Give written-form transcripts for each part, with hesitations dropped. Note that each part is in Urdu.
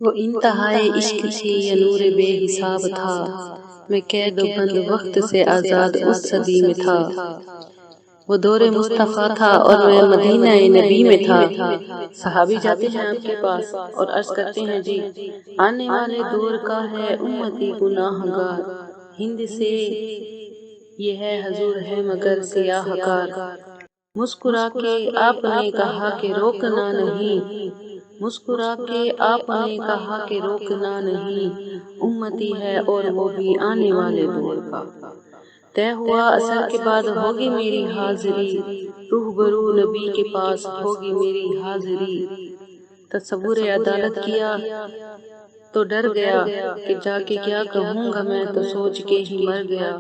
وہ انتہائے عشق تھی یا نور بے حساب تھا، میں قید و بند وقت سے آزاد اس صدی میں تھا۔ وہ دور مصطفیٰ تھا اور میں مدینہ نبی میں تھا۔ صحابی جاتے ہیں آپ کے پاس اور عرض کرتے ہیں جی آنے والے دور کا ہے امتی گناہ گار، ہند سے یہ ہے حضور ہے مگر سیاہ کار۔ مسکرا کے آپ نے کہا کہ روکنا نہیں، مسکرا کے آپ نے کہا کہ روکنا نہیں، امتی ہے اور وہ بھی آنے والے دور کا۔ طے ہوا عصر کے بعد ہوگی میری حاضری، روح برو نبی کے پاس ہوگی میری حاضری۔ تصور عدالت کیا تو ڈر گیا کہ جا کے کیا کہوں گا میں تو سوچ کے ہی مر گیا۔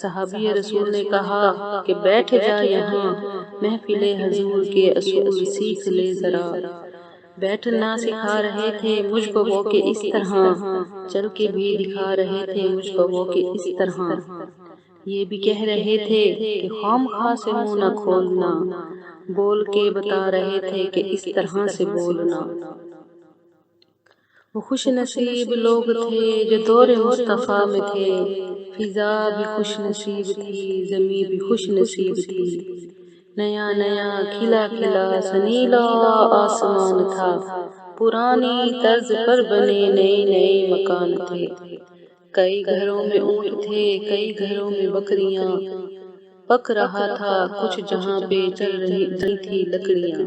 صحابی رسول نے کہا کہ بیٹھ جا یہاں، محفل حضور کے اصول سیکھ لے ذرا۔ بیٹھنا سکھا رہے تھے مجھ کو وہ کہ اس طرح، چل کے بھی دکھا رہے تھے مجھ کو وہ کہ اس طرح۔ یہ بھی کہہ رہے تھے کہ خام خواہ سے منہ نہ کھولنا، بول کے بتا رہے تھے کہ اس طرح سے بولنا۔ وہ خوش نصیب لوگ تھے جو دور مصطفیٰ میں تھے، فضا بھی خوش نصیب تھی زمیں بھی خوش نصیب تھی۔ نیا نیا کھلا کھلا سنیلا آسمان تھا، پرانی طرز پر بنے نئے نئے مکان تھے۔ کئی گھروں میں اونٹ تھے کئی گھروں میں بکریاں، پک رہا تھا کچھ جہاں پہ چل رہی تھی لکڑیاں۔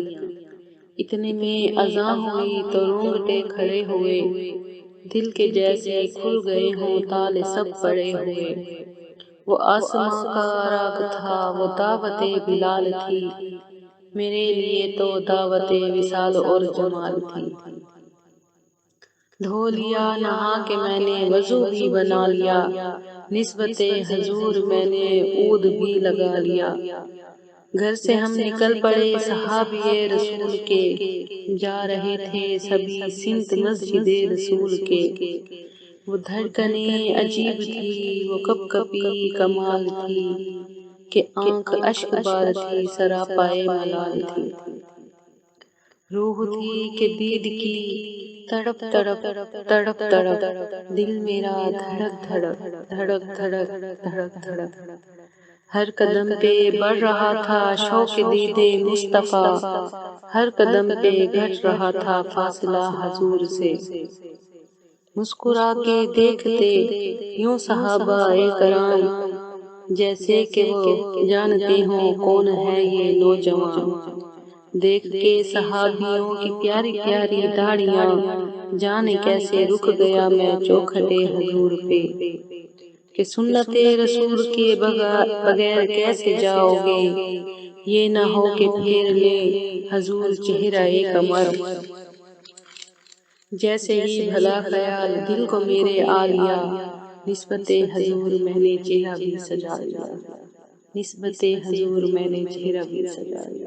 اتنے میں اذاں ہوئی تو رونگٹے کھڑے ہوئے، دل کے جیسے کھل گئے ہوں تالے سب پڑے ہوئے۔ وہ آسماں کا راگ تھا وہ دعوت بلال تھی، میرے لیے تو دعوت وصال اور جمال تھی۔ دھو لیا نہا کے میں نے وضو بھی بنا لیا، نسبت حضور میں نے عود بھی لگا لیا۔ گھر سے ہم نکل پڑے صحابی رسول کے، جا رہے تھے سبھی سمت مسجد رسول کے۔ وہ دھڑکنیں عجیب تھی وہ کپ کپی کمال تھی، کہ آنکھ اشک بار تھی سراپائے ملال تھی۔ روح تھی کہ دید کی تڑپ تڑپ تڑپ تڑپ، دل میرا دھڑک دھڑک دھڑک دھڑک دھڑک دھڑک۔ ہر قدم پہ بڑھ رہا تھا شوق دیدے مصطفیٰ، ہر قدم پہ گھٹ رہا تھا فاصلہ حضور سے۔ مسکرا کے دیکھتے یوں صحابہ کرام، جیسے کہ وہ جانتے ہوں کون ہے یہ نوجوان۔ دیکھ کے صحابیوں کی پیاری پیاری داڑیاں، جانے کیسے رک گیا میں چوکھٹے حضور پہ، کہ سنت رسول کے بغیر کیسے جاؤ گے، یہ نہ ہو کہ پھیر لے حضور چہرہ قمر۔ جیسے ہی بھلا خیال دل کو میرے آ لیا، نسبت حضور میں نے چہرہ بھی سجا لیا، نسبت حضور میں نے چہرہ بھی سجا لیا۔